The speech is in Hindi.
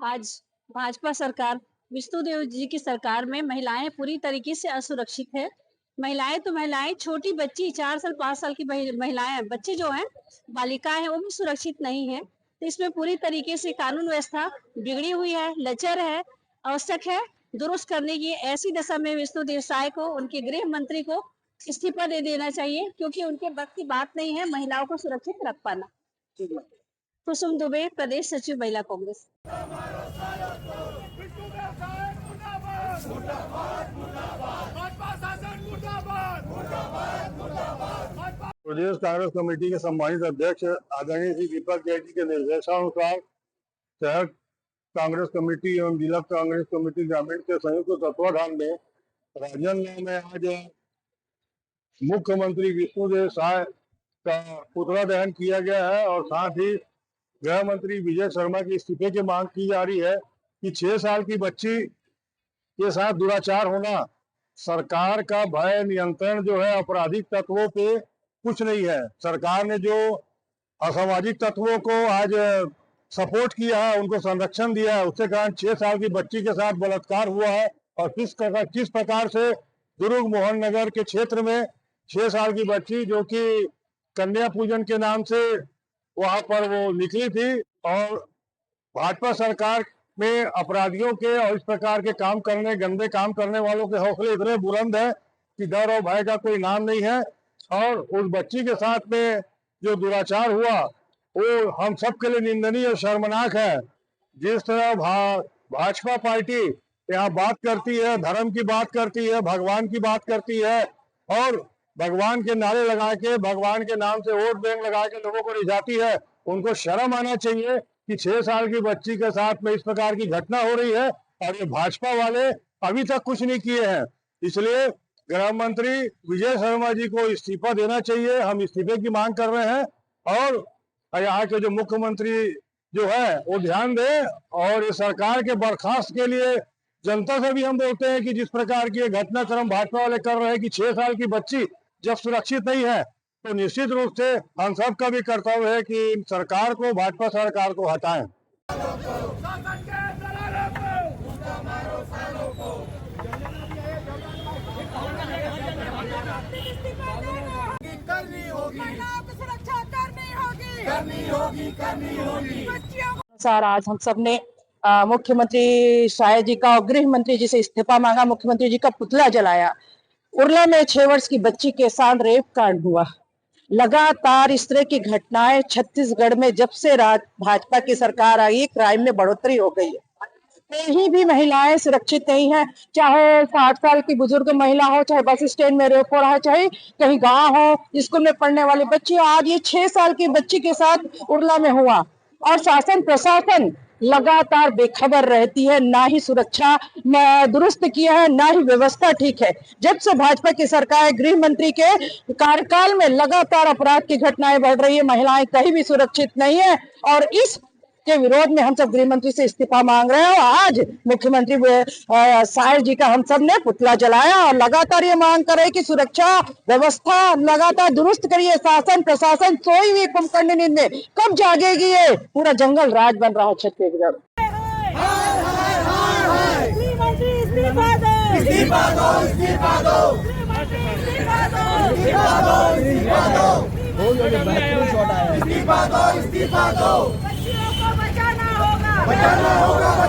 आज भाजपा सरकार, विष्णुदेव जी की सरकार में महिलाएं पूरी तरीके से असुरक्षित है। महिलाएं छोटी बच्ची 4 साल 5 साल की महिलाएं बच्चे जो हैं बालिकाएं हैं वो भी सुरक्षित नहीं है। तो इसमें पूरी तरीके से कानून व्यवस्था बिगड़ी हुई है, लचर है, आवश्यक है दुरुस्त करने की। ऐसी दशा में विष्णुदेव साय को, उनके गृह मंत्री को इस्तीफा दे देना चाहिए, क्योंकि उनके वक्त की बात नहीं है महिलाओं को सुरक्षित रख पाना। कुसुम दुबे, प्रदेश सचिव महिला कांग्रेस। प्रदेश कांग्रेस कमेटी के सम्मानित अध्यक्ष आदरणीय श्री दीपक जैन जी के निर्देशानुसार शहर कांग्रेस कमेटी एवं जिला कांग्रेस कमेटी ग्रामीण के संयुक्त तत्वाधान में राजनांदगांव में आज मुख्यमंत्री विष्णुदेव साय का पुतला दहन किया गया है और साथ ही गृह मंत्री विजय शर्मा की इस्तीफे की मांग की जा रही है कि 6 साल की बच्ची के साथ दुराचार होना सरकार का भय नियंत्रण जो है आपराधिक तत्वों पे कुछ नहीं है। सरकार ने जो असामाजिक तत्वों को आज सपोर्ट किया है, उनको संरक्षण दिया है, उसके कारण 6 साल की बच्ची के साथ बलात्कार हुआ है। और किस प्रकार से दुर्ग मोहन नगर के क्षेत्र में 6 साल की बच्ची जो कि कन्या पूजन के नाम से वहां पर वो निकली थी और भाजपा सरकार में अपराधियों के और इस प्रकार के काम करने, गंदे काम करने वालों के हौसले इतने बुलंद है कि डर और भय का कोई नाम नहीं है। और उस बच्ची के साथ में जो दुराचार हुआ वो हम सब के लिए निंदनीय और शर्मनाक है। जिस तरह भाजपा पार्टी यहाँ बात करती है, धर्म की बात करती है, भगवान की बात करती है और भगवान के नारे लगा के, भगवान के नाम से वोट बैंक लगा के लोगों को रिझाती है, उनको शर्म आना चाहिए कि 6 साल की बच्ची के साथ में इस प्रकार की घटना हो रही है और ये भाजपा वाले अभी तक कुछ नहीं किए हैं। इसलिए गृह मंत्री विजय शर्मा जी को इस्तीफा देना चाहिए। हम इस्तीफे की मांग कर रहे हैं और यहाँ के जो मुख्यमंत्री जो है वो ध्यान दे और ये सरकार के बर्खास्त के लिए जनता से भी हम बोलते हैं कि जिस प्रकार की घटनाक्रम भाजपा वाले कर रहे हैं कि 6 साल की बच्ची जब सुरक्षित नहीं है तो निश्चित रूप से हम सब का भी कर्तव्य है कि सरकार को, भाजपा सरकार को हटाएं। सर, आज हम सब ने मुख्यमंत्री साय जी का और गृह मंत्री जी से इस्तीफा मांगा। मुख्यमंत्री जी का पुतला जलाया। उरला में 6 वर्ष की बच्ची के साथ रेप कांड हुआ। लगातार इस तरह की घटनाएं छत्तीसगढ़ में जब से भाजपा की सरकार आई, क्राइम में बढ़ोतरी हो गई है। कहीं भी महिलाएं सुरक्षित नहीं है, चाहे 60 साल की बुजुर्ग महिला हो, चाहे बस स्टैंड में रेप हो रहा है, चाहे कहीं गांव हो, स्कूल में पढ़ने वाली बच्ची। आज ये 6 साल की बच्ची के साथ उरला में हुआ और शासन प्रशासन लगातार बेखबर रहती है। ना ही सुरक्षा दुरुस्त किया है, ना ही व्यवस्था ठीक है। जब से भाजपा की सरकार, गृह मंत्री के कार्यकाल में लगातार अपराध की घटनाएं बढ़ रही है, महिलाएं कहीं भी सुरक्षित नहीं है और इस के विरोध में हम सब गृह मंत्री से इस्तीफा मांग रहे हैं। और आज मुख्यमंत्री साय जी का हम सब ने पुतला जलाया और लगातार ये मांग कर रहे हैं कि सुरक्षा व्यवस्था लगातार दुरुस्त करिए। शासन प्रशासन सोई हुई कुंभकर्ण नींद में कब जागेगी? ये पूरा जंगल राज बन रहा है छत्तीसगढ़। बचाना होगा।